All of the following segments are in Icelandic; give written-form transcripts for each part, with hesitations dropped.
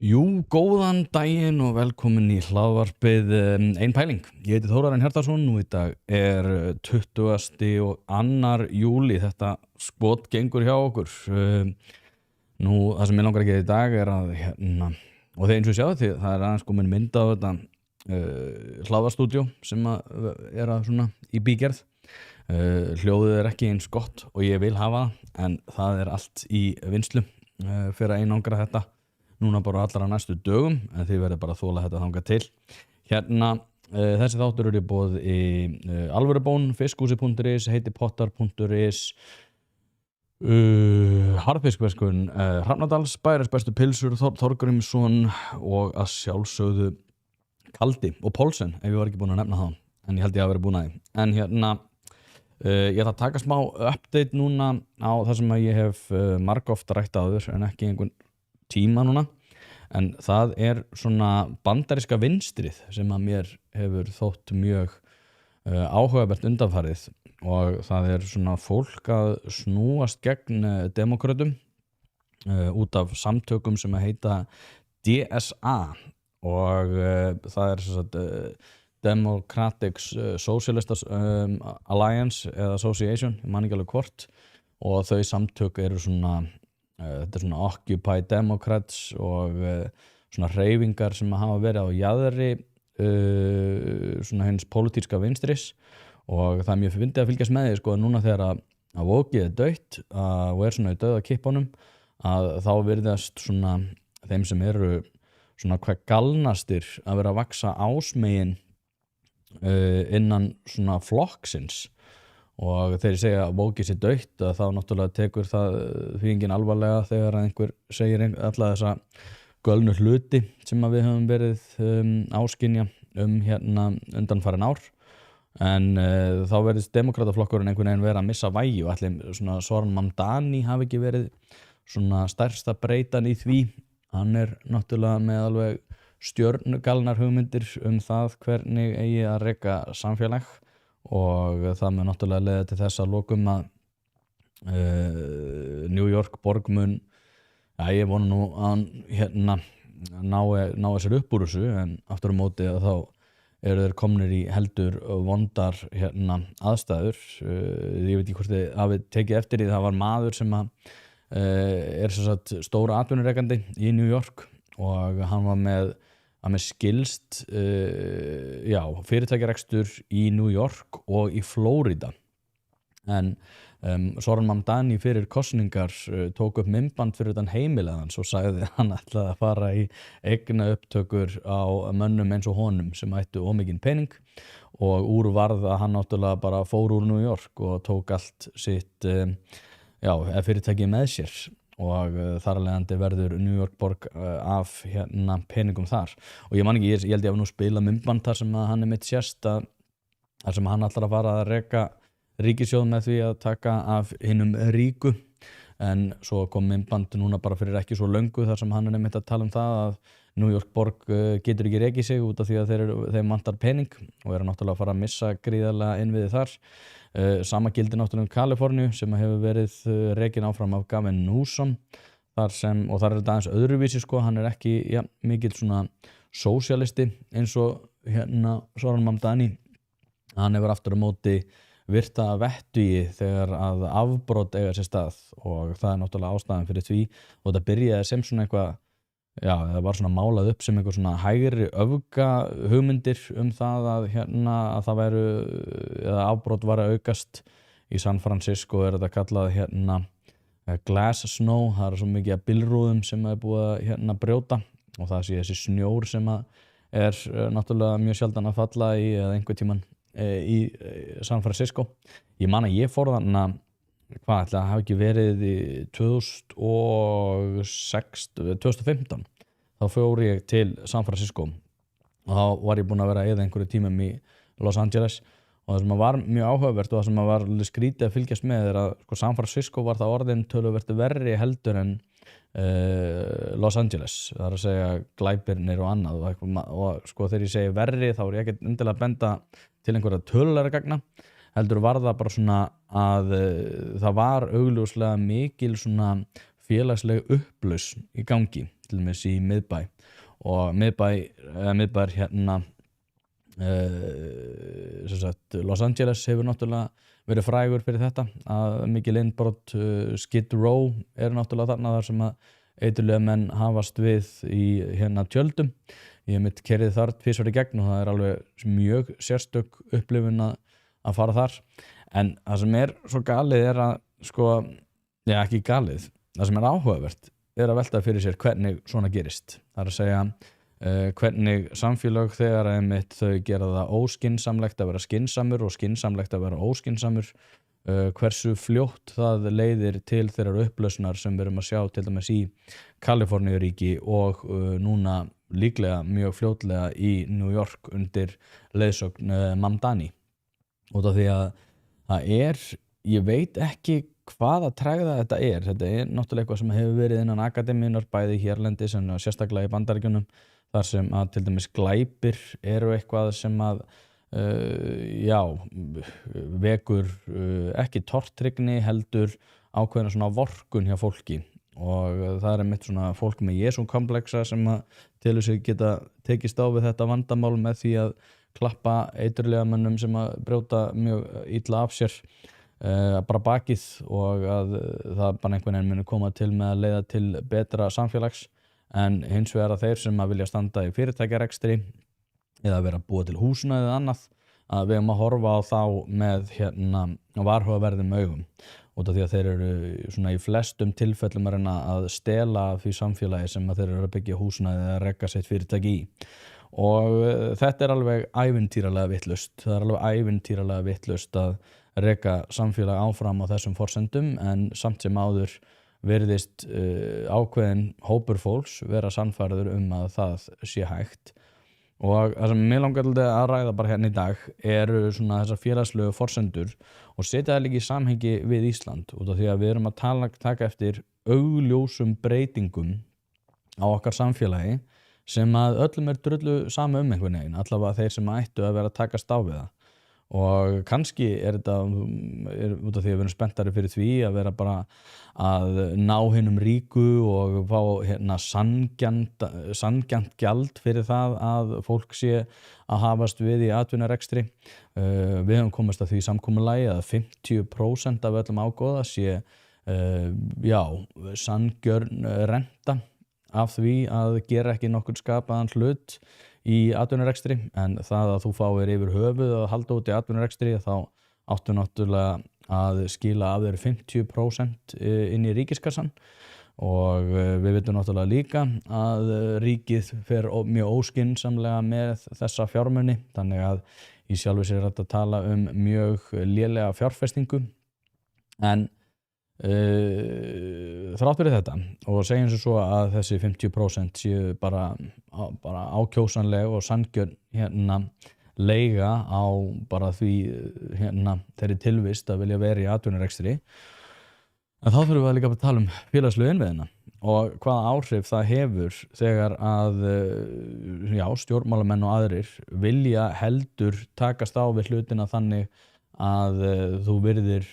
Jú, góðan daginn og velkomin í hlaðvarpið Ein pæling. Ég heiti Þórarinn Hjartarson og í dag er 20. og 2. júli. Þetta skot gengur hjá okkur. Nú, það sem ég langar að gera í dag er að, og þeir eins og sjáðu því, það er aðeins komin mynd á þetta hlaðvarstúdíó sem er að svona í bígerð. Hljóðið er ekki eins gott og ég vil hafa það, en það er allt í vinnslu fyrir að einangra þetta. Núna bara allra næstu dögum, en þið verður bara að þola þetta þangað til. Þessi þáttur eru í boði í Alvörubón, Fiskhúsi.is, heitipottar.is, Harðfiskverslun Hrafnadals, Bæjarins bestu pilsur, Þorgrímsson og að sjálfsögðu Kaldi og Pólsen, ef ég var ekki búin að nefna það, en ég held ég að vera búin að því. En ég ætla að taka smá update núna á það sem að ég hef margoft rætt áður, en ekki einhvern tíma núna, en það er svona bandaríska vinstrið sem að mér hefur þótt mjög áhugavert undanfarið, og það er svona fólk að snúast gegn demókrötum út af samtökum sem að heita DSA, og það er svona Democratic Socialist Alliance eða Association, ég man ekki alveg hvort, og þau samtök eru svona þetta er svona Occupy Democrats og svona hreyfingar sem hafa verið á jaðri svona hins pólitíska vinstris, og það er mjög fyndið að fylgjast með því sko, núna þegar að vókið er dautt og er svona í dauða kippunum, að þá virðast svona þeim sem eru svona hvað galnastir að vera að vaxa ásmegin innan svona flokksins. Og þegar ég segja að vókið sé dautt, að þá náttúrulega tekur það því enginn alvarlega þegar að einhver segir alla þessa gölnu hluti sem að við höfum verið áskynja undanfarin ár. En þá verðist demókrataflokkurinn einhvern veginn vera að missa vægi, og allir svona Zoran Mamdani hafi ekki verið svona stærsta breytan í því. Hann er náttúrulega með alveg stjörnugalnar hugmyndir það hvernig eigi að reka samfélag, og það með náttúrulega leiða til þess að lokum að New York borg mun, ég vona nú að hann ná sér upp úr þessu, en aftur á móti að þá eru þeir komnir í heldur vondar aðstæður. Ég veit ekki hvort þið hafið tekið eftir því, það var maður sem að er sem sagt stóra atvinnurekandi í New York, og hann var með skilst fyrirtækjarekstur í New York og í Flórida. En Zoran Mamdani fyrir kosningar tók upp myndband fyrir utan heimilið hans og sagði að hann ætlaði að fara í eigna upptökur á mönnum eins og honum sem ættu ómikinn pening, og úr varð að hann náttúrulega bara fór úr New York og tók allt sitt fyrirtæki með sér, og þar af leiðandi verður New York borg af peningum þar. Og ég man ekki, ég held ég að nú spila myndband þar sem að hann mitt sést, þar sem hann ætlar að fara að reka ríkissjóð með því að taka af hinum ríku, en svo kom myndband núna bara fyrir ekki svo löngu þar sem hann mitt að tala það að New York borg getur ekki rekið sig út af því að þeim vantar pening, og eru náttúrulega að fara að missa gríðarlega innviði þar. Sama gildi náttúrulega Kaliforníu sem hefur verið rekin áfram af Gavin Newsom, og þar er þetta aðeins öðruvísi sko, hann er ekki mikill svona sósíalisti eins og Zoran Mamdani. Hann hefur aftur á móti virta vettugi þegar að afbrot eiga sér stað, og það er náttúrulega ástæðan fyrir því, og þetta byrjaði sem svona eitthvað, það var svona málað upp sem eitthvað svona hægri öfga hugmyndir það að að það væru, eða afbrot var að aukast í San Francisco, er þetta kallað glass snow, það er svo mikið af bílrúðum sem er búið að brjóta, og það sé þessi snjór sem er náttúrulega mjög sjaldan að falla í eða einhver tíman í San Francisco. Ég man að ég fór þarna, hvað ætla að hafa ekki verið í 2015, þá fór ég til San Francisco, og þá var ég búinn að vera eða einhverju tímum í Los Angeles, og það sem var mjög áhugavert og það sem var skrítið að fylgjast með er að sko, San Francisco var það orðin töluvert verri heldur en Los Angeles, það er að segja glæpirnir og annað, og sko þegar ég segi verri þá er ég ekkert endilega að benda til einhverja tölulegra gagna, heldur var það bara svona að það var augljóslega mikil svona félagsleg upplausn í gangi, til dæmis í miðbæ, og miðbær hérna sem sagt Los Angeles hefur náttúrulega verið frægur fyrir þetta, að mikil innbrot, Skid Row náttúrulega þarna þar sem að eiturlega menn hafast við í hérna tjöldum. Ég hef mitt kerið þar tvisvar í gegn og það alveg mjög sérstök upplifun að fara þar. En það sem svo galið að sko, ekki galið, það sem áhugavert að velta fyrir sér hvernig svona gerist. Það að segja hvernig samfélög þegar einmitt þau gera það óskynsamlegt að vera skynsamur og skynsamlegt að vera óskynsamur, hversu fljótt það leiðir til þeirrar upplausnar sem við erum að sjá til dæmis í Kaliforníuríki og núna líklega mjög fljótlega í New York undir leiðsögn Mamdani. Út af því að það ég veit ekki hvaða tregða þetta þetta náttúrulega eitthvað sem hefur verið innan akademíunar bæði hérlendis en sérstaklega í Bandaríkjunum, þar sem að til dæmis glæpir eru eitthvað sem að vekur ekki tortryggni heldur ákveðna svona vorkunn hjá fólki, og það einmitt svona fólk með Jesúkomplexa sem að telur sig geta tekist á við þetta vandamál með því að klappa eiturlyfjamönnum sem að brjóta mjög illa af sér bara bakið, og að það bara einhvern veginn muni koma til með að leiða til betra samfélags. En hins vegar að þeir sem að vilja standa í fyrirtækjarekstri eða vera að búa til húsnæði eða annað, að við að horfa á þá með varhugaverðum augum, út af því að þeir eru svona í flestum tilfellum að reyna að stela því samfélagi sem að þeir eru að byggja húsnæði eða reka sitt fyrirtæki í. Og þetta alveg ævintýralega vitlaust. Það alveg ævintýralega vitlaust að reka samfélag áfram á þessum forsendum, en samt sem áður virðist ákveðin hópur fólks vera sannfærður að það sé hægt. Og það sem mig langar að ræða bara hérna í dag eru svona þessar félagslegu forsendur og setja það líka í samhengi við Ísland, út af því að við erum að taka eftir augljósum breytingum á okkar samfélagi sem að öllum drullu sama einhvern veginn, allavega þeir sem ættu að vera að takast á við það. Og kannski þetta út af því að við erum spenntari fyrir því að vera bara að ná hinum ríku og fá sanngjarnt gjald fyrir það að fólk sé að hafast við í atvinnurekstri. Við höfum komist að því samkomulagi að 50% af öllum ágóða sé sanngjörn renta af því að gera ekki nokkurn skapaðan hlut í atvinnurekstri, en það að þú fáir yfir höfuð að halda út í atvinnurekstri, þá áttu náttúrulega að skila af þeir 50% inn í ríkiskassan. Og við vitum náttúrulega líka að ríkið fer mjög óskynsamlega með þessa fjármuni, þannig að í sjálfu sér að tala mjög lélega fjárfestingu. En þrátt fyrir þetta og segjum svo að þessi 50% séu bara ákjósanleg og sanngjörn leiga á bara því þeirri tilvist að vilja vera í atvinnurekstri, en þá þurfum við líka að tala félagslegu innviðina og hvaða áhrif það hefur þegar að stjórnmálamenn og aðrir vilja heldur takast á við hlutina þannig að þú virðir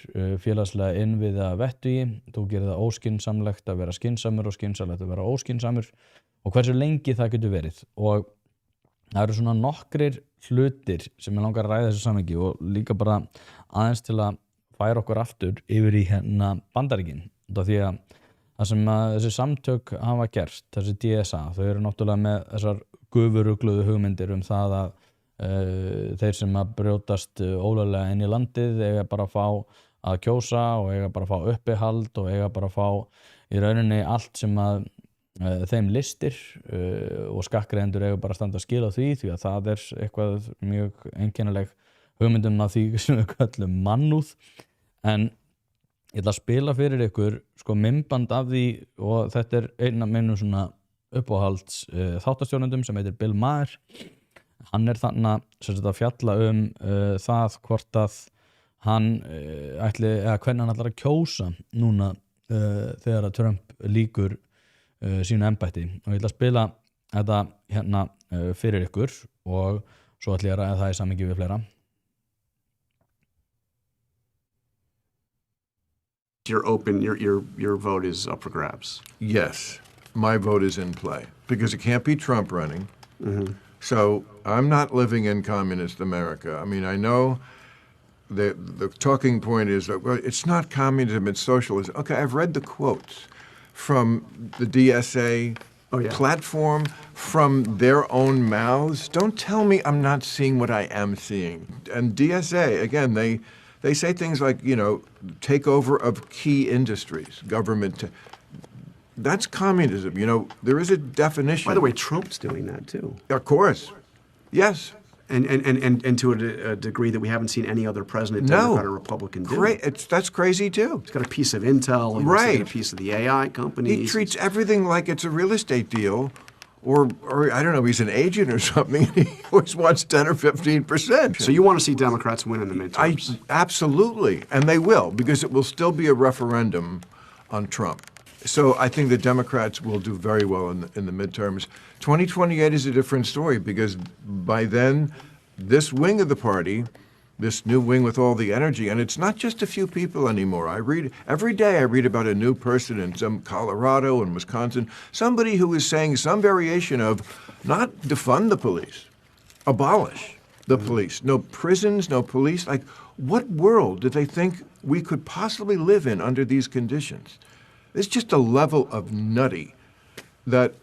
félagslega innviði að vettugi, þú gerir það óskynsamlegt að vera skynsamur og skynsamlegt að vera óskynsamur, og hversu lengi það getur verið. Og það eru svona nokkrir hlutir sem ég langar að ræða þessu samhengi og líka bara aðeins til að færa okkur aftur yfir í Bandaríkin, því að það sem þessi samtök hafa gert, þessi DSA, þau eru náttúrulega með þessar gufurugluðu hugmyndir það að þeir sem að brjótast ólöglega inn í landið eiga bara að fá að kjósa og eiga bara að fá uppihald og eiga bara að fá í rauninni allt sem að þeim listir, og skattgreiðendur eiga bara að standa skil á því að það eitthvað mjög einkennileg hugmyndum af því sem við köllum mannúð. En ég ætla að spila fyrir ykkur myndband af því, og þetta einn af mínum svona uppáhalds þáttastjórnendum sem heitir Bill Maher. Hann þannig að fjalla það hvort að hann hvernig hann ætlar að kjósa núna þegar að Trump lýkur sínu embætti, og ég ætla að spila þetta fyrir ykkur og svo ætla ég að ræða það í samhengi við fleira. you're open, your vote is up for grabs. Yes, my vote is in play because it can't be Trump running. So I'm not living in communist America. I mean, I know the talking point is that, well, it's not communism, it's socialism. Okay, I've read the quotes from the DSA platform, from their own mouths. Don't tell me I'm not seeing what I am seeing. And DSA, again, they say things like, takeover of key industries, government. That's communism. There is a definition. By the way, Trump's doing that too. Of course. Yes. And to a degree that we haven't seen any other president, Democrat or Republican, do. That's crazy too. He's got a piece of Intel. He's got a piece of the AI companies. He treats everything like it's a real estate deal, or I don't know, he's an agent or something. He always wants 10 or 15%. So you want to see Democrats win in the midterms? Absolutely, and they will, because it will still be a referendum on Trump. So I think the Democrats will do very well in the midterms. 2028 is a different story because by then, this wing of the party, this new wing with all the energy, and it's not just a few people anymore. Every day I read about a new person in some Colorado and Wisconsin, somebody who is saying some variation of not defund the police, abolish the police. No prisons, no police. Like, what world did they think we could possibly live in under these conditions? It's just a level of nutty that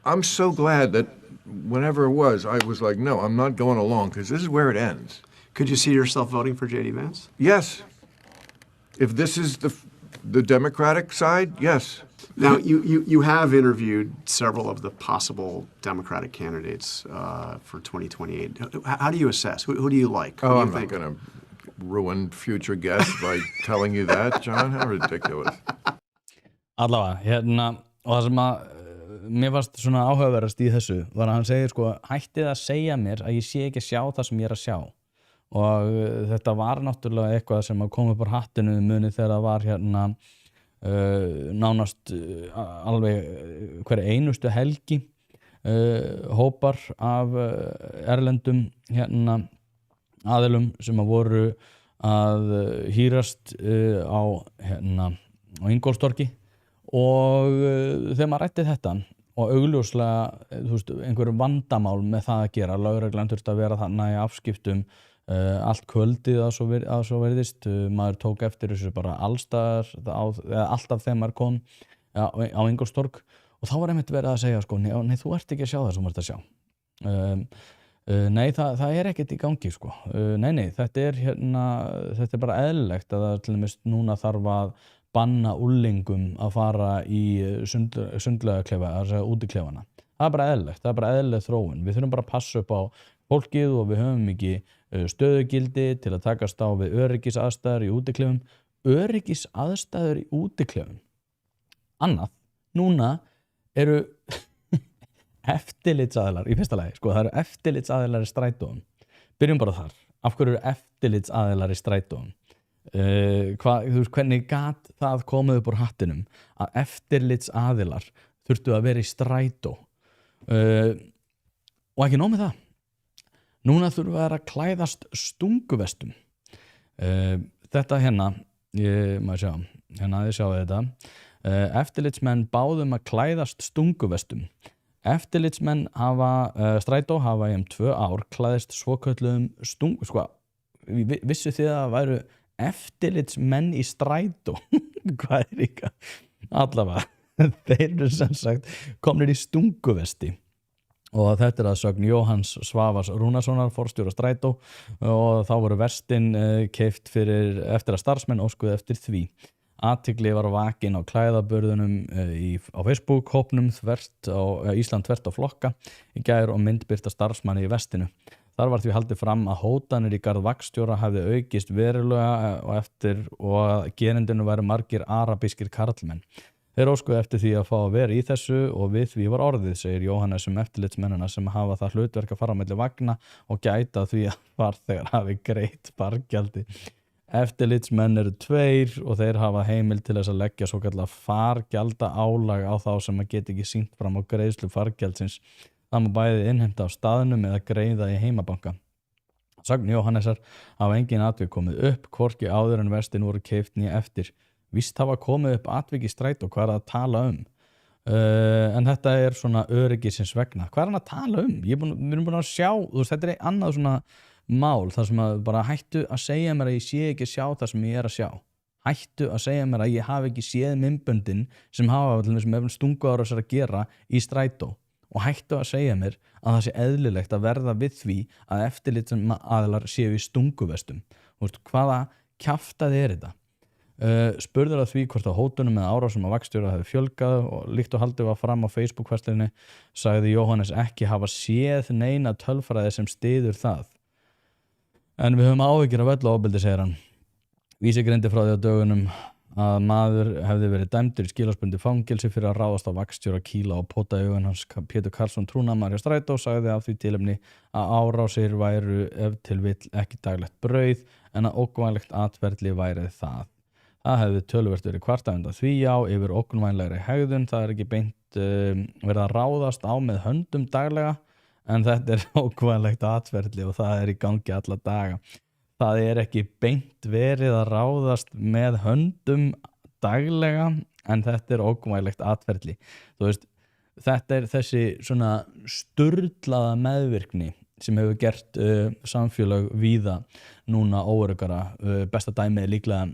I'm so glad that whenever it was, I was like, no, I'm not going along because this is where it ends. Could you see yourself voting for J.D. Vance? Yes. If this is the Democratic side, yes. Now, you have interviewed several of the possible Democratic candidates for 2028. How do you assess? Who do you like? I'm not going to ruin future guests by telling you that, John. How ridiculous. Allavega, og það sem mér varst svona áhugaverðast í þessu var að hann segir hættið að segja mér að ég sé ekki að sjá það sem ég að sjá, og þetta var náttúrulega eitthvað sem kom upp á hattinu munið þegar það var nánast alveg hver einustu helgi hópar af erlendum aðilum sem að voru að hýrast á Ingólfstorgi. Og þegar maður rætti þetta og augljóslega einhverju vandamál með það að gera, lögreglan þurfti að vera þannig í afskiptum allt kvöldið að svo verðist, maður tók eftir þessu bara allstaðar, alltaf þegar maður kom á Ingólfstorg, og þá var einmitt verið að segja nei, þú ert ekki að sjá það sem þú ert að sjá. Nei, það er ekkert í gangi nei, þetta er bara eðlilegt að það til dæmis núna þarf að banna úlingum að fara í sundlaugaklefa, útiklefana. Það er bara eðlilegt, það er bara eðlileg þróun. Við þurfum bara að passa upp á fólkið og við höfum ekki stöðugildi til að takast á við öryggisaðstæður í útiklefum. Öryggisaðstæður í útiklefum. Annað, núna eru eftirlitsaðilar, í fyrsta lagi, það eru eftirlitsaðilar í strætóum. Byrjum bara þar. Af hverju eru eftirlitsaðilar í strætóum? Hvernig gat það komið upp úr hattinum að eftirlitsaðilar þurftu að vera í strætó, og ekki nóg með það, núna þurfum við að klæðast stunguvestum. Þetta maður sjá, þið sjáu þetta, eftirlitsmenn báðum að klæðast stunguvestum. Eftirlitsmenn strætó hafa í 2 ár klæðist svokölluðum vissu þið að það væru eftirlitsmenn í strætó? Hvað er líka? Allavega, þeir eru sem sagt komnir í stunguvesti, og þetta að sögn Jóhanns Svavars Rúnarssonar, forstjóra strætó, og þá voru vestin keypt eftir að starfsmenn óskuðu eftir því. Athygli var vakin á klæðaburðunum á Facebook hópnum Ísland þvert á flokka í gær og myndbirta starfsmanni í vestinu. Þar var því haldið fram að hótanir í garð vagnstjóra hefði aukist verulega og að gerendinu væru margir arabískir karlmenn. Þeir óskuðu eftir því að fá að vera í þessu og við því var orðið, segir Jóhannes eftirlitsmennina sem hafa það hlutverk að fara á milli vagna og gæta því að farþegar hafi greitt fargjaldi. Eftirlitsmenn eru 2 og þeir hafa heimild til þess að leggja svokallað fargjaldaálag á þá sem að geta ekki sýnt fram á greiðslu fargjaldsins. Það má bæði innheimta á staðnum eða greiða í heimabanka. Sögn Jóhannesar hafa engin atvik komið upp, hvorki áður en vestin voru keypt né eftir. víst hafa komið upp atvik í strætó, hvað er það að tala um? En þetta er svona öryggisins vegna, hvað er hann að tala um? Við erum búin að sjá, þú veist, þetta er annað svona mál, þar sem að bara hættu að segja mér að ég sé ekki að sjá það sem ég er að sjá, hættu að segja mér að ég hafi ekki séð myndböndin sem hafa sem eftir stunguárásar að gera í strætó, og hættu að segja mér að það sé eðlilegt að verða við því að eftirlitsum aðilar séu í stunguvestum. Þú veist, hvaða kjaftaði er þetta? Spurður að því hvort að hótunum eða árásum á vagnstjóra hefði fjölgað, og líkt og haldið var fram á Facebook-verslinni sagði Jóhannes ekki hafa séð neina tölfræði sem styður það. En við höfum áhyggjur af öllu ofbeldi, segir hann. Vísi greindi frá því á dögunum að maður hefði verið dæmdur í skilorðsbundið fangelsi fyrir að ráðast á vagnstjóra, kýla og pota í augun hans. Pétur Karlsson trúnaðarmaður hjá Strætó sagði af því tilefni að árásir væru ef til vill ekki daglegt brauð en að ógnvænlegt atferli væri það. Það hefði töluvert verið kvartað undan því yfir ógnvænlegri hegðun. Það er ekki beint verið að ráðast á með höndum daglega, en þetta er ógnvænlegt atferli og það er í gangi alla daga. Það er ekki beint verið að ráðast með höndum daglega, en þetta er ógnvænlegt atferli. Þú veist, þetta er þessi svona sturlaða meðvirkni sem hefur gert samfélag víða núna óöruggara. Besta dæmið er líklega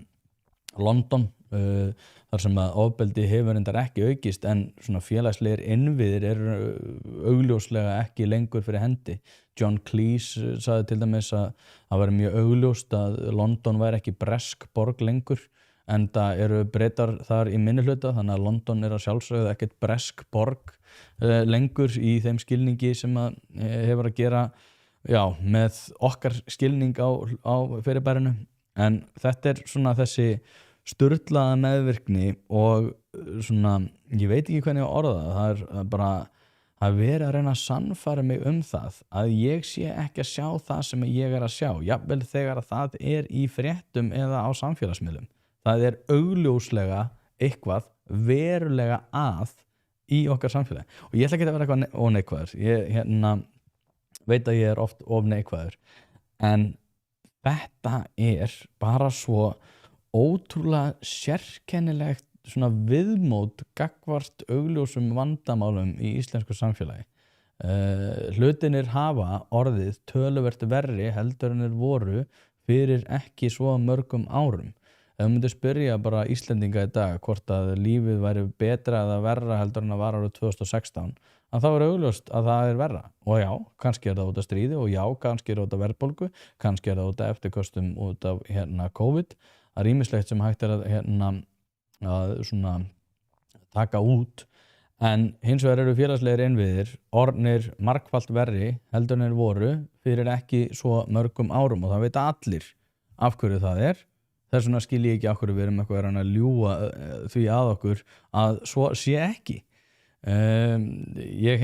London, þar sem að ofbeldi hefur reyndar ekki aukist, en svona félagslegir innviðir eru augljóslega ekki lengur fyrir hendi. John Cleese sagði til dæmis að það væri mjög augljóst að London væri ekki bresk borg lengur, en það eru Bretar þar í minnihluta, þannig að London er að sjálfsögðu ekkert bresk borg lengur í þeim skilningi sem að hefur að gera með okkar skilning á fyrirbærinu. En þetta er svona þessi sturlaða meðvirkni og svona, ég veit ekki hvernig ég orða það er bara að vera að reyna að sannfæra mig það að ég sé ekki að sjá það sem ég er að sjá, jafnvel þegar að það er í fréttum eða á samfélagsmiðlum. Það er augljóslega eitthvað verulega að í okkar samfélagi, og ég ætla ekki að vera eitthvað óneikvæður, ég veit að ég er oft of neikvæður, en þetta er bara svo ótrúlega sérkennilegt svona viðmót gagnvart augljósum vandamálum í íslensku samfélagi. Hlutinir hafa orðið töluvert verri heldur en þeir voru fyrir ekki svo mörgum árum. Ef þú myndir spyrja bara Íslendinga í dag hvort að lífið væri betra eða verra heldur en að var árið 2016, að það var augljóst að það er verra. Og já, kannski er það út af stríði, og já, kannski er það út af verðbólgu, kannski er það út af eftirköstum út af COVID. Það er ýmislegt sem hægt er að svona taka út, en hins vegar eru félagslegir innviðir orðnir margfalt verri heldur en þeir voru fyrir ekki svo mörgum árum, og það veit allir af hverju það er. Þess vegna skil ég ekki af hverju við erum eitthvað að ljúga því að okkur að svo sé ekki. Það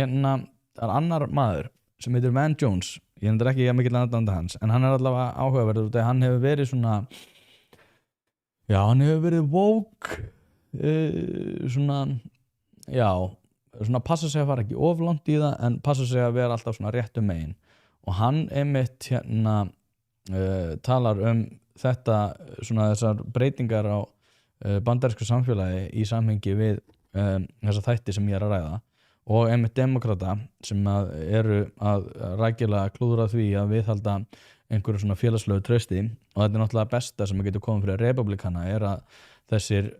er annar maður sem heitir Van Jones, ég hendur ekki mikill aðdáandi hans, en hann er allavega áhugaverður út af hann hefur verið svona, hann hefur verið woke, svona passa sig að fara ekki of langt í það, en passa sig að vera alltaf svona réttum megin, og hann einmitt talar þetta, svona þessar breytingar á bandarísku samfélagi í samhengi við þessa þætti sem ég er að ræða, og einmitt demokrata sem eru að rækilega klúðra því að viðhalda einhverju svona félagslegu trausti, og þetta er náttúrulega besta sem getur komið fyrir republikana er að þessir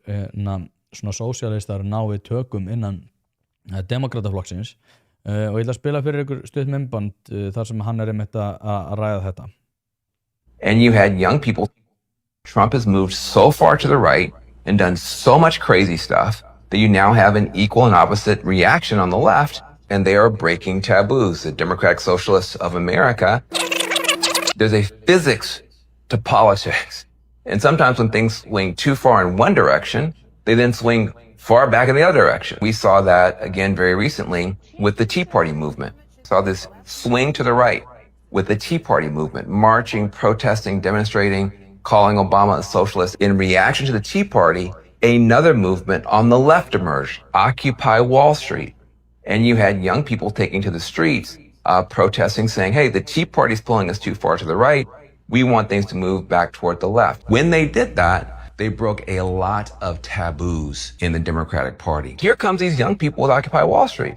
svona sósíalistar nái tökum innan demokrataflokksins, og ég ætla að spila fyrir ykkur stutt myndband þar sem hann er einmitt að ræða þetta. And you had young people. Trump has moved so far to the right and done so much crazy stuff that you now have an equal and opposite reaction on the left, and they are breaking taboos. The Democratic Socialists of America, there's a physics to politics. And sometimes when things swing too far in one direction, they then swing far back in the other direction. We saw that again very recently with the Tea Party movement. Saw this swing to the right with the Tea Party movement, marching, protesting, demonstrating, calling Obama a socialist. In reaction to the Tea Party, another movement on the left emerged, Occupy Wall Street. And you had young people taking to the streets, protesting, saying, hey, the Tea Party's pulling us too far to the right. We want things to move back toward the left. When they did that, they broke a lot of taboos in the Democratic Party. Here comes these young people with Occupy Wall Street.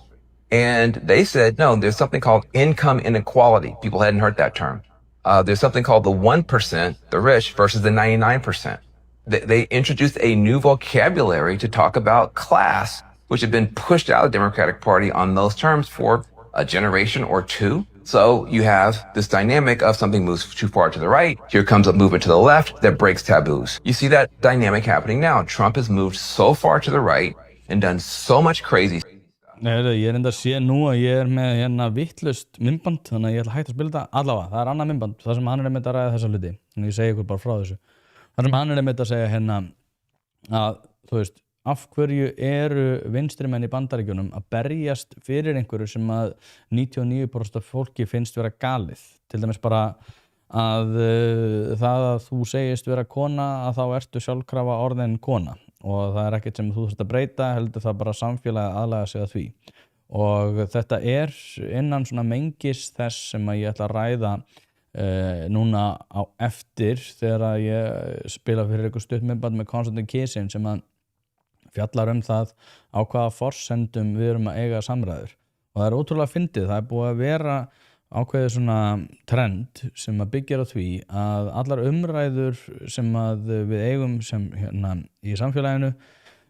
And they said, no, there's something called income inequality. People hadn't heard that term. There's something called the 1%, the rich, versus the 99%. They introduced a new vocabulary to talk about class, which had been pushed out of the Democratic Party on those terms for a generation or two. So you have this dynamic of something moves too far to the right. Here comes a movement to the left that breaks taboos. You see that dynamic happening now. Trump has moved so far to the right and done so much crazy. Ég enda að sé nú að ég með hérna vittlust myndband, þannig að ég ætla að hægt að spila þetta allavega. Það annað myndband, það sem hann einmitt að ræða þessa hluti. Þannig ég segi ykkur bara frá þessu. Það sem hann einmitt að segja hérna að, þú veist, af hverju eru vinstrimenn í Bandaríkjunum að berjast fyrir einhverju sem að 99% af fólki finnst vera galið. Til dæmis bara að það að þú segist vera kona, að þá ertu sjálfkrafa orðin kona. Og það ekkert sem þú þurft að breyta, heldur það bara samfélagið aðlaga sig að því. Og þetta innan svona mengis þess sem að ég ætla að ræða núna á eftir þegar ég spila fyrir ykkur stutt myndband með Konstantin Kisin sem að fjallar það á hvaða forsendum við erum að eiga samræður. Og það ótrúlega fyndið, það búið að vera ákveðið svona trend sem að byggja á því að allar umræður sem að við eigum sem hérna í samfélaginu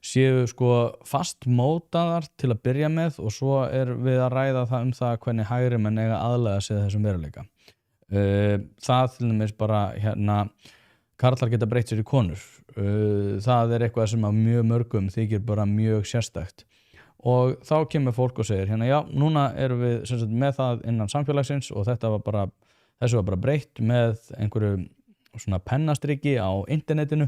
séu sko fastmótaðar til að byrja með og svo við að ræða það hvernig hægri menn eiga aðlaga sig þessum veruleika. Það til dæmis bara hérna karlar geta breytt sér í konur. Það eitthvað sem að mjög mörgum þykir bara mjög sérstakt. Og þá kemur fólk og segir hérna já, núna erum við sem sagt, með það innan samfélagsins og þessu var bara breytt með einhverju svona pennastriki á internetinu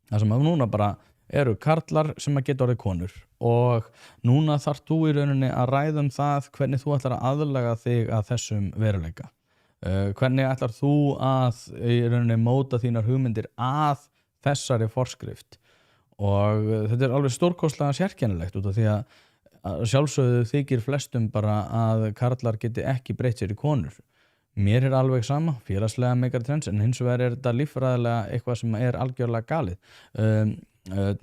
þar sem að núna bara eru karlar sem að geta orðið konur og núna þarft þú í rauninni að ræða það hvernig þú ætlar að aðlaga þig að þessum veruleika. Hvernig ætlar þú að í rauninni móta þínar hugmyndir að þessari forskrift. Og þetta alveg stórkostlega sérkennilegt út af því að sjálfsögðu þykir flestum bara að karlar geti ekki breytt sér í konur. Mér alveg sama, félagslega megatrends, en hins vegar þetta líffræðilega eitthvað sem algjörlega galið.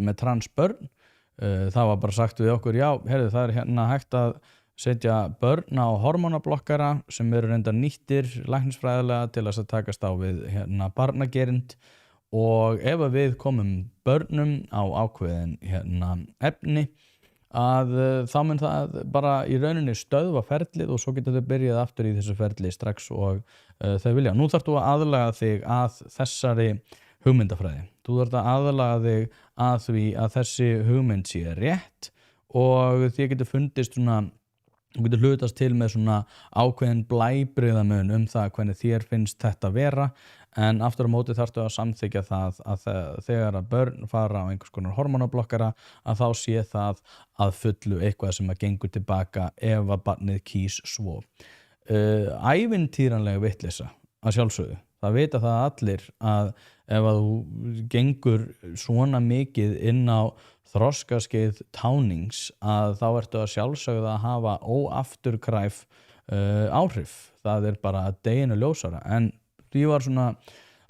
Með transbörn, það var bara sagt við okkur, já, heyrðu, það hérna hægt að setja börn á hormónablokkara sem eru reyndar nýttir læknisfræðilega til að takast á við hérna barnagerind. Og ef við komum börnum á ákveðin hérna efni að þá mun það bara í rauninni stöðva ferlið og svo getur þau byrjað aftur í þessu ferli strax og þau vilja. Nú þarf þú að aðlaga þig að þessari hugmyndafræði. Þú þarf að aðlaga þig að því að þessi hugmynd sé rétt og því getur fundist svona þú getur hlutast til með svona ákveðin blæbrigðamun það hvernig þér finnst þetta vera en aftur á móti þarftu að samþykkja það að þegar að börn fara á einhvers konar hormónablokkara að þá sé það að fullu eitthvað sem að gengur tilbaka ef að barnið kýs svo. Ævintýranlega vitleysa að sjálfsögðu. Það vita það allir að ef að þú gengur svona mikið inn á þroskaskeið tánings að þá ertu að sjálfsögðu að hafa óafturkræf áhrif. Það bara deginu ljósara en því var svona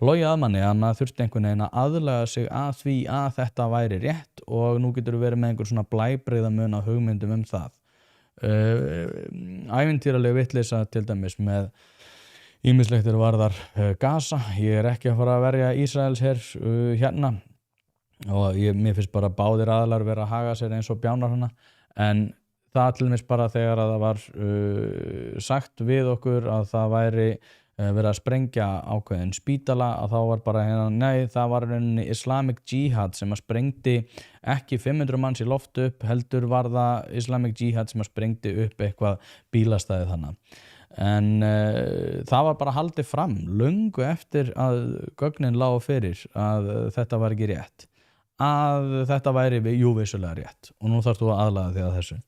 logi að manni að maður þurfti einhvern veginn að aðlaga sig að því að þetta væri rétt og nú getur verið með einhver svona blæbrigðamun á hugmyndum það. Ævintýraleg vitleysa til dæmis með ýmislegt varðar Gaza. Ég ekki að fara að verja Ísraels her hérna og mér finnst bara báðir aðilar vera að haga sér eins og bjánar hana en það til dæmis bara þegar að það var sagt við okkur að það væri verið að sprengja ákveðin spítala að þá var bara hérna, nei, það var rauninni Islamic Jihad sem að sprengdi ekki 500 manns í loft upp, heldur var það Islamic Jihad sem að sprengdi upp eitthvað bílastæði þannig. En það var bara haldið fram löngu eftir að gögnin lágu fyrir að þetta var ekki rétt. Að þetta væri vissulega rétt og nú þarfst þú að aðlaga þig að þessu.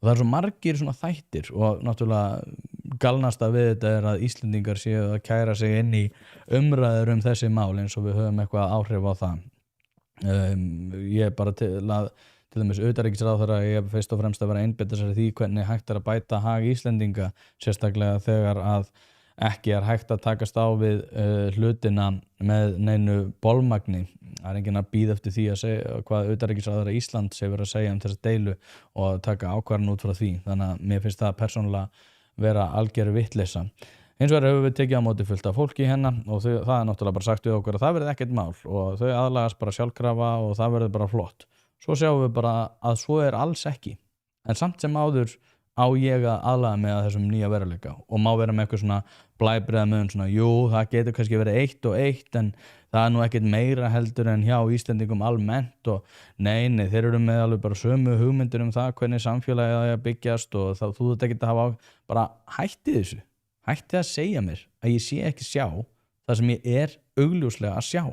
Og það svo margir svona þættir og náttúrulega galnasta við þetta að Íslendingar séu að kæra sig inn í umræður þessi mál eins og við höfum eitthvað áhrif á það. Ég bara til dæmis utanríkisráðherra ég fyrst og fremst að vera einbeita sér því hvernig hægt að bæta hag Íslendinga sérstaklega þegar að ekki hægt að takast á við hlutina með neinu bolmagni. Það enginn að bíða eftir því að segja hvað utanríkisráðherra Íslands hefur að segja þessa deilu og taka ákvarðan út frá því. Þannig að mér finnst það persónulega vera algjör vitleysa. Hins vegar hefur við tekið á móti fullt af fólki hérna og það náttúrulega bara sagt við okkur að það verði ekkert mál og þau aðlagast bara sjálfkrafa og það verði bara flott. Svo sjáum við bara að svo alls ekki. En samt sem áður á ég að aðlaga mig að þessum nýja veruleika og má vera með eitthvað svona blæbrigða með svona, jú, það getur kannski verið 1 og 1 en það nú ekkert meira heldur en hjá Íslendingum almennt og nei, þeir eru með alveg bara sömu hugmyndir það hvernig samfélagið á að byggjast og þá þú þetta ekki að hafa bara hætti þessu. Hætti að segja mér að ég sé ekki sjá það sem ég augljóslega að sjá.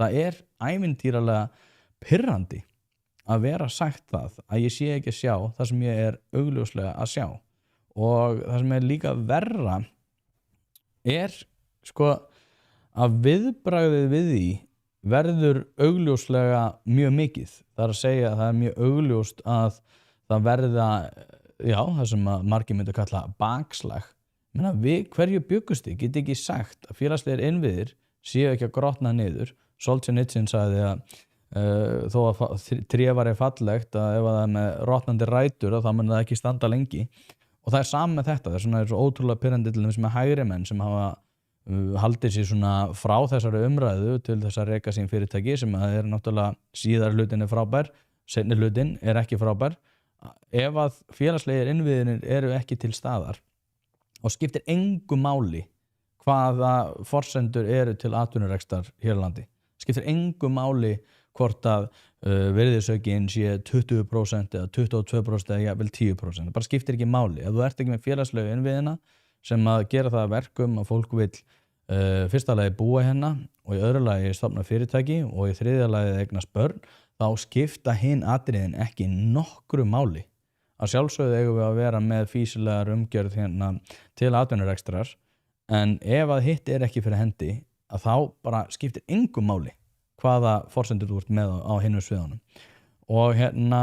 Það ævintýralega pirrandi að vera sagt það að ég sé ekki að sjá það sem ég augljóslega að sjá. Og það sem líka verra sko að viðbragðið við því verður augljóslega mjög mikið. Það að segja að það mjög augljóst að það verða, það sem að margir myndi að kalla bakslag. Við hverju byggust þið? Get ekki sagt að félagslegir innviðir séu ekki að grotna niður. Solzhenitsyn sagði að þó að tré væri fallegt að ef það með rotnandi rætur þá mun það ekki standa lengi. Og það sama með þetta. Það er svo ótrúlega pirrandi til þess með hægri menn sem hafa haldið sér svona frá þessari umræðu til þess að reka sín fyrirtæki sem að náttúrulega síðar hlutin frábær, seinni hlutin ekki frábær. Ef að félagslegir innviðir eru ekki til staðar og skiptir engu máli hvaða forsendur eru til atvinnurekstar hér á landi. Skiptir engu máli hvort að virðisaukin sé 20% eða 22% eða jafnvel 10%. Það bara skiptir ekki máli. Ef þú ert ekki með félagslegu innviðina sem að gera það verkum að fólk vill fyrsta lagi búa hérna og í öðru lagi stofna fyrirtæki og í þriðja lagi eignast börn, þá skipta hinn atriðin ekki nokkru máli. Að sjálfsögðu eigum við að vera með fýsilegar umgjörð hérna til atvinnurekstrar en ef að hitt ekki fyrir hendi að þá bara skiptir engu máli hvaða forsendur þú ert með á hinum sviðunum. Og hérna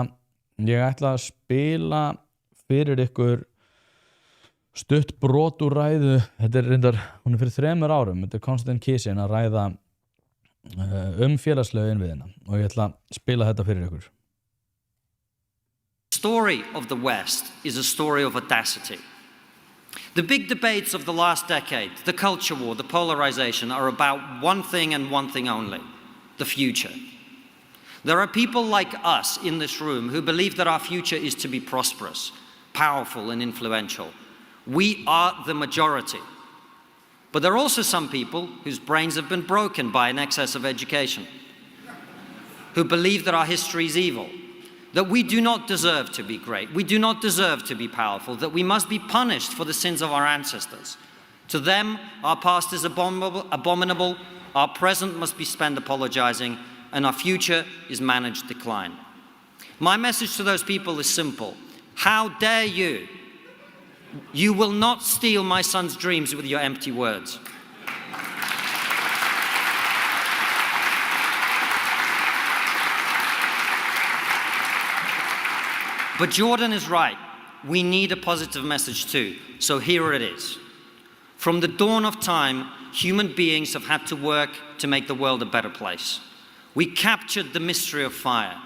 ég ætla að spila fyrir ykkur stutt brot úr ræðu. Þetta reyndar, hún fyrir 3 árum. Þetta Konstantin Kisin að ræða félagslegu innviðina og ég ætla að spila þetta fyrir ykkur. The story of the West is a story of audacity. The big debates of the last decade, the culture war, the polarization, are about one thing and one thing only: the future. There are people like us in this room who believe that our future is to be prosperous, powerful, and influential. We are the majority. But there are also some people whose brains have been broken by an excess of education, who believe that our history is evil, that we do not deserve to be great, we do not deserve to be powerful, that we must be punished for the sins of our ancestors. To them, our past is abominable, our present must be spent apologizing, and our future is managed decline. My message to those people is simple: how dare you? You will not steal my son's dreams with your empty words. But Jordan is right. We need a positive message too. So here it is. From the dawn of time, human beings have had to work to make the world a better place. We captured the mystery of fire.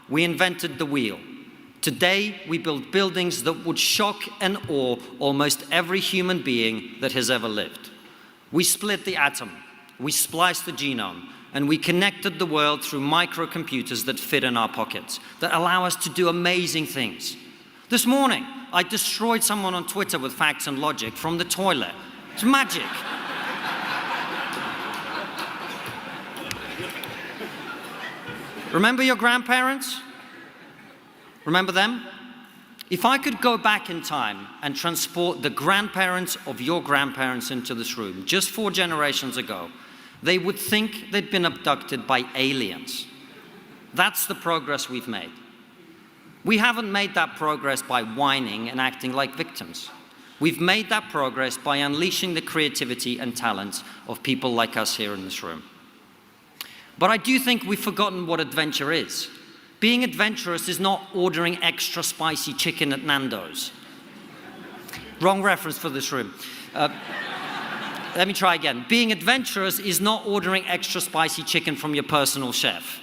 We invented the wheel. Today, we build buildings that would shock and awe almost every human being that has ever lived. We split the atom, we spliced the genome, and we connected the world through microcomputers that fit in our pockets, that allow us to do amazing things. This morning, I destroyed someone on Twitter with facts and logic from the toilet. It's magic. Remember your grandparents? Remember them? If I could go back in time and transport the grandparents of your grandparents into this room, just 4 generations ago, they would think they'd been abducted by aliens. That's the progress we've made. We haven't made that progress by whining and acting like victims. We've made that progress by unleashing the creativity and talents of people like us here in this room. But I do think we've forgotten what adventure is. Being adventurous is not ordering extra spicy chicken at Nando's. Wrong reference for this room. Let me try again. Being adventurous is not ordering extra spicy chicken from your personal chef.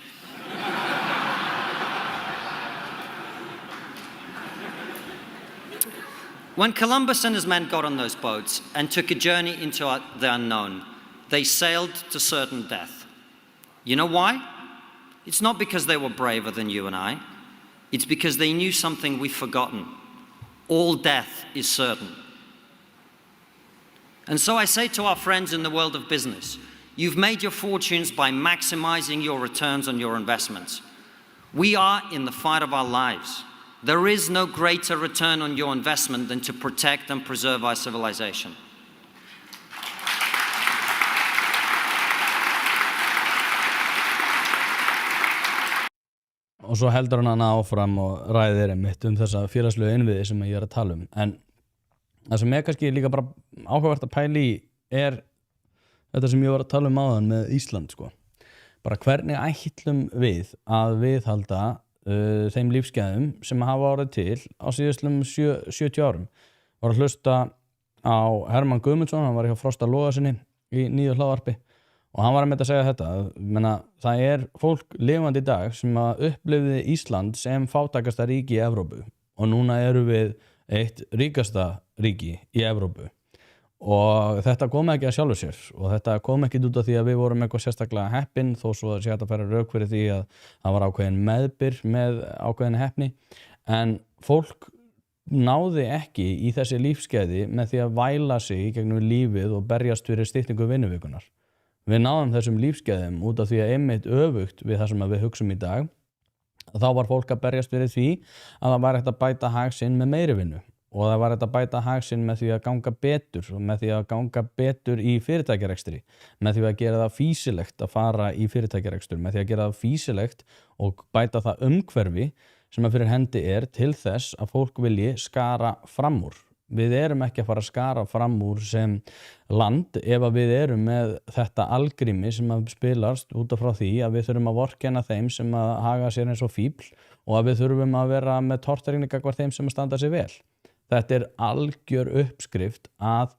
When Columbus and his men got on those boats and took a journey into the unknown, they sailed to certain death. You know why? It's not because they were braver than you and I. It's because they knew something we've forgotten. All death is certain. And so I say to our friends in the world of business, you've made your fortunes by maximizing your returns on your investments. We are in the fight of our lives. There is no greater return on your investment than to protect and preserve our civilization. Og svo heldur hann áfram og ræðir einmitt þessa félagslegu innviði sem ég að tala En það sem kannski líka bara áhugavert að pæla í þetta sem ég var að tala áðan með Ísland sko. Bara hvernig ætlum við að viðhalda þeim lífsgæðum sem hafa orðið til á síðustlum 70 árum. Var að hlusta á Hermann Guðmundsson, hann var hjá Frosta Logasyni í nýju hlaðvarpi og hann var að mynda að segja þetta, það fólk lifandi í dag sem að upplifði Ísland sem fátækasta ríki í Evrópu og núna eru við eitt ríkasta ríki í Evrópu og þetta kom ekki að sjálfu sér og þetta kom ekki út af því að við vorum eitthvað sérstaklega heppin þó svo að sé hægt að færa rök fyrir því að það var ákveðin meðbyr með ákveðin heppni en fólk náði ekki í þessi lífsgæði með því að væla sig í gegnum lífið og berjast fyrir styttingu vinnuvikunar. Við náðum þessum lífsgæðum út af því að einmitt öfugt við það sem við hugsum í dag þá var fólk að berjast fyrir því að það var hægt að bæta hag sinn með meiri vinnu og það var hægt að bæta hag sinn með því að ganga betur og með því að ganga betur í fyrirtækjarekstri, með því að gera það fýsilegt að fara í fyrirtækjarekstur, með því að gera það fýsilegt og bæta það umhverfi sem að fyrir hendi til þess að fólk vilji skara fram úr. Við erum ekki að fara að skara fram úr sem land ef að við erum með þetta algrými sem að spilast út af frá því að við þurfum að vorkenna þeim sem að haga sér eins og fíbl og að við þurfum að vera með tortryggni gagnvart þeim sem að standa sér vel. Þetta algjör uppskrift að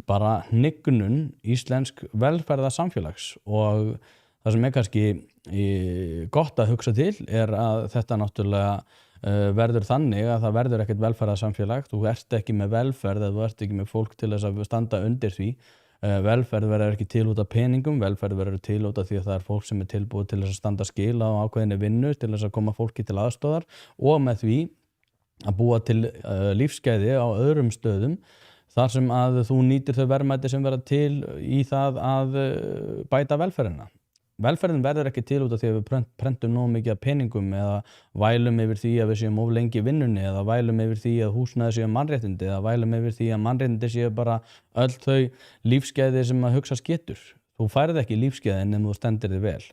bara hnignun íslensk velferðarsamfélags og það sem kannski gott að hugsa til að þetta náttúrulega verður þannig að það verður ekkert velferðarsamfélag, þú ert ekki með velferð eða þú ert ekki með fólk til þess að standa undir því. Velferð verður ekki til út af peningum, velferð verður til út af því að það fólk sem tilbúið til þess að standa skil á ákveðinni vinnu, til þess að koma fólki til aðstoðar og með því að búa til lífsgæði á öðrum stöðum þar sem að þú nýtir þau verðmæti sem verða til í það að bæta velferðina. Velferðin verður ekki til út af því að við prentum nógu mikið af peningum eða vælum yfir því að við séum of lengi í vinnunni eða vælum yfir því að húsnæði séu mannréttindi eða vælum yfir því að mannréttindi séu bara öll þau lífsgæði sem að hugsa getur. Þú færð ekki lífsgæði nema þú stendir þig vel.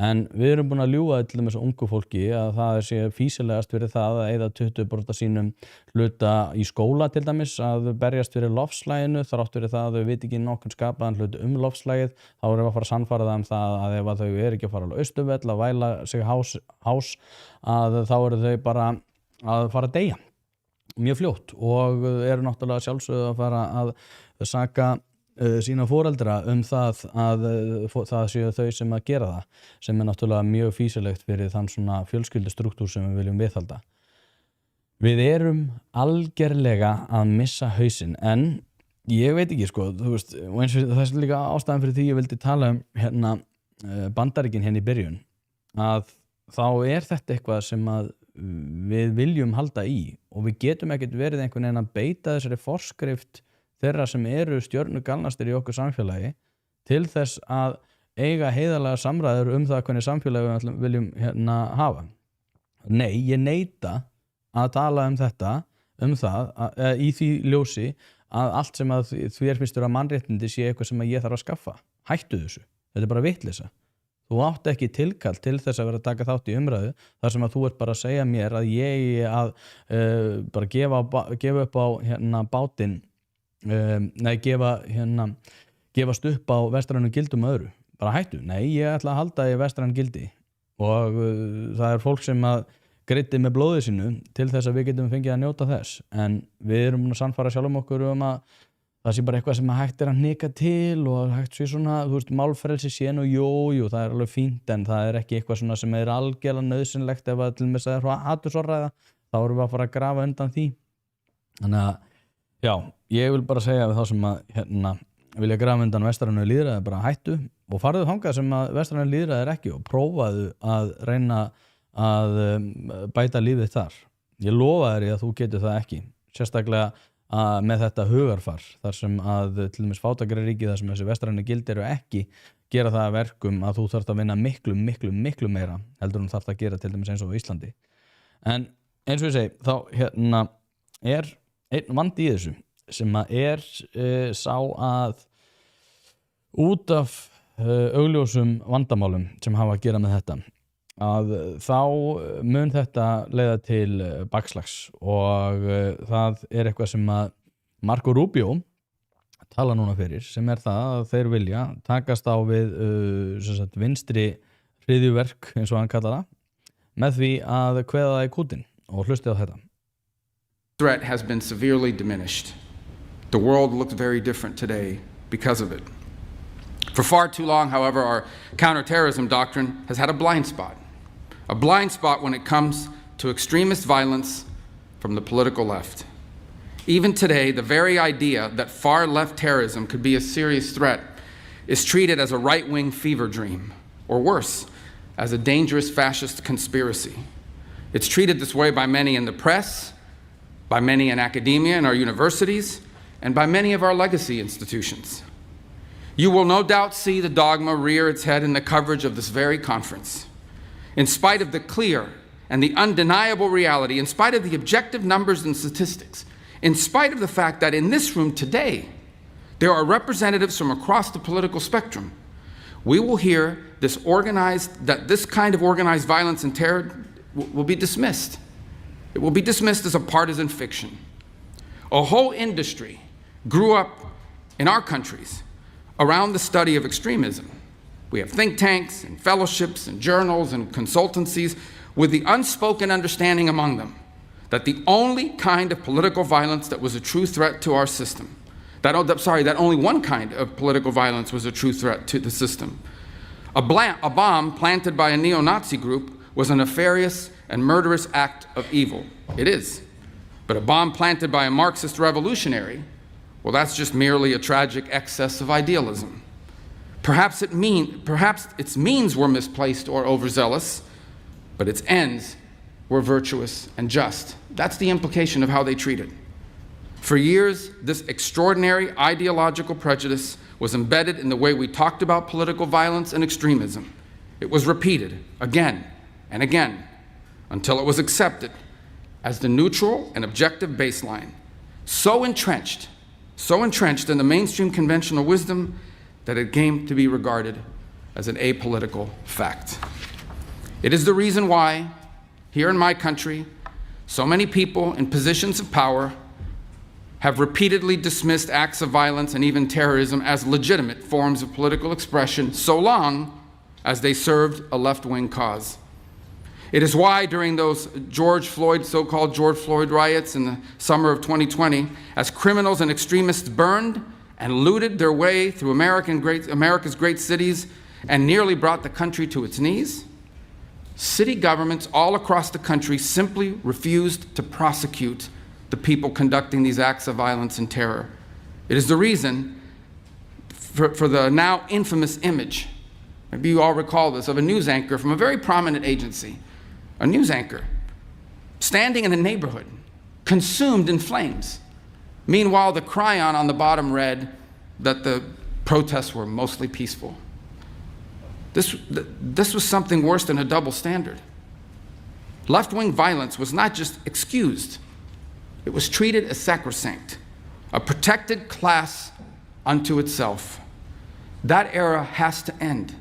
En við erum búin að ljúga til þessu ungu fólki að það sé fýsilegast fyrir það að eyða 20% sínum hluta í skóla til dæmis að berjast fyrir loftslaginu þrátt fyrir það að þau viti ekki nokkurn skapaðan hlut loftslagið þá erum við að fara að sannfæra það það að ef að þau ekki að fara á Austurvöll að væla sig hás að þá eru þau bara að fara að deyja mjög fljótt og eru náttúrulega sjálfsögðu að fara að saka sína foreldra það að það séu þau sem að gera það sem náttúrulega mjög fýsilegt fyrir þann svona fjölskyldustruktúr sem við viljum viðhalda. Við erum algerlega að missa hausinn en ég veit ekki sko, þú veist, og eins og það líka ástæðan fyrir því ég vildi tala Bandaríkin í byrjun að þá þetta eitthvað sem að við viljum halda í og við getum ekkert verið einhvern veginn að beita þessari forskrift þeirra sem eru stjörnugalnastir í okkur samfélagi til þess að eiga heiðarlega samræður það hvernig samfélagi við viljum hafa. Nei, ég neita að tala þetta, það í því ljósi að allt sem að þér finnst að mannréttindi sé eitthvað sem að ég þarf að skaffa. Hættu þessu. Þetta bara vitleysa. Þú átt ekki tilkall til þess að vera að taka þátt í umræðu þar sem að þú ert bara að segja mér að ég að bara gefa upp á bátinn gefast upp á vestrænum gildum öðru. Bara hættu. Nei, ég ætla að halda í vestrænum gildi og það fólk sem að greiddi með blóði sínu til þess að við getum fengið að njóta þess en við erum að sannfæra sjálfum okkur að það sé bara eitthvað sem hægt að hnika til og hægt sé svona, þú veist, málfrelsi sé nú, jú, það alveg fínt en það ekki eitthvað svona sem algjörlega nauðsynlegt ef að til með að það hatursorðræða, þá erum við að fara að grafa undan því. Þannig að, já, ég vil bara segja við þá sem að vilja grafa undan vestrænu lýðræði bara hættu og farðu þangað sem að vestrænu lýðræði ekki og prófaðu að reyna að bæta lífið þar. Ég lofa þér að þú getur það ekki, sérstaklega með þetta hugarfar þar sem að til dæmis fátækari ríki þar sem þessi vestrænu gildi eru ekki gera það að verkum að þú þarft að vinna miklu meira heldur en þarft að gera til dæmis eins og á Íslandi. En eins og ég segi, þá einn vandi í þessu sem að sá að út af augljósum vandamálum sem hafa að gera með þetta að þá mun þetta leiða til bakslags og það eitthvað sem að Marco Rubio tala núna fyrir sem það að þeir vilja takast á við vinstri hryðjuverk eins og hann kallar það með því að kveða það í kútinn og hlusti á þetta. Threat has been severely diminished. The world looks very different today because of it. For far too long, however, our counterterrorism doctrine has had a blind spot when it comes to extremist violence from the political left. Even today, the very idea that far-left terrorism could be a serious threat is treated as a right-wing fever dream, or worse, as a dangerous fascist conspiracy. It's treated this way by many in the press, by many in academia and our universities, and by many of our legacy institutions. You will no doubt see the dogma rear its head in the coverage of this very conference. In spite of the clear and the undeniable reality, in spite of the objective numbers and statistics, in spite of the fact that in this room today, there are representatives from across the political spectrum, we will hear that this kind of organized violence and terror will be dismissed. It will be dismissed as a partisan fiction. A whole industry grew up in our countries around the study of extremism. We have think tanks and fellowships and journals and consultancies with the unspoken understanding among them that the only kind of political violence that was a true threat to our system, that only one kind of political violence was a true threat to the system. A bomb planted by a neo-Nazi group was a nefarious and murderous act of evil. It is. But a bomb planted by a Marxist revolutionary, well, that's just merely a tragic excess of idealism. Perhaps its means were misplaced or overzealous, but its ends were virtuous and just. That's the implication of how they treat it. For years, this extraordinary ideological prejudice was embedded in the way we talked about political violence and extremism. It was repeated again and again until it was accepted as the neutral and objective baseline, so entrenched in the mainstream conventional wisdom that it came to be regarded as an apolitical fact. It is the reason why, here in my country, so many people in positions of power have repeatedly dismissed acts of violence and even terrorism as legitimate forms of political expression so long as they served a left-wing cause. It is why during those so-called George Floyd riots in the summer of 2020, as criminals and extremists burned and looted their way through America's great cities and nearly brought the country to its knees, city governments all across the country simply refused to prosecute the people conducting these acts of violence and terror. It is the reason for the now infamous image, maybe you all recall this, of a news anchor from a very prominent agency, a news anchor standing in a neighborhood consumed in flames. Meanwhile, the chyron on the bottom read that the protests were mostly peaceful. This was something worse than a double standard. Left-wing violence was not just excused, it was treated as sacrosanct, a protected class unto itself. That era has to end.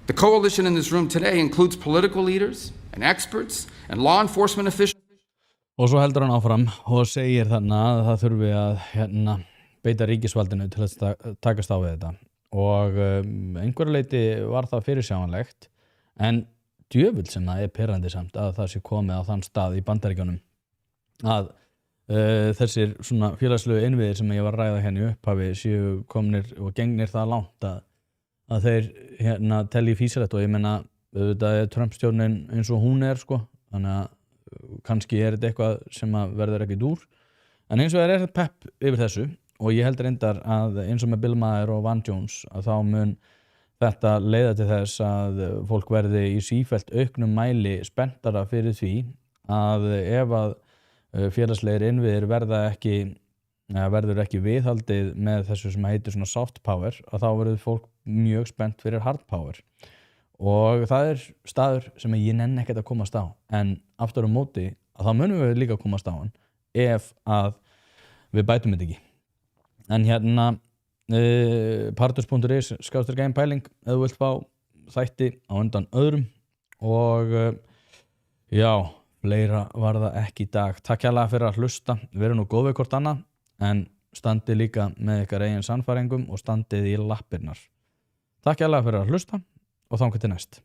The coalition in this room today includes political leaders and experts and law enforcement officials. Og svo heldur hann áfram og segir þannig að það þurfi að beita ríkisvaldinu til að takast á við þetta. Og einhverju leyti var það fyrirsjáanlegt, en djöfull sem það pirrandi samt að það sé komið á þann stað í Bandaríkjunum að þessir svona félagslegu innviðir sem ég var að ræða hérna í upphafi séu komnir og gengnir það langt að þeir hérna telji físilegt og ég meina auðvitað er Trump-stjórnin eins og hún sko, þannig að kannski er þetta eitthvað sem að verður ekki dúr en eins og er þetta pepp yfir þessu og ég held reyndar að eins og með Bill Maher og Van Jones að þá mun þetta leiða til þess að fólk verði í sífellt auknum mæli spenntara fyrir því að ef að félagslegir innviðir verður ekki viðhaldið með þessu sem heitir svona soft power að þá verður fólk mjög spennt fyrir hard power og það er staður sem ég nenni ekkert að komast á en aftur á móti að þá munum við líka komast á hann ef að við bætum þetta ekki en hérna partus.is /pæling ef þú vilt fá þætti á undan öðrum og já fleira var það ekki í dag. Takk hérlega fyrir að hlusta. Við erum nú góð við hvort annað en standið líka með ykkar eigin sannfæringum og standið í lappirnar. Takk hérlega fyrir að hlusta og þangað til næst.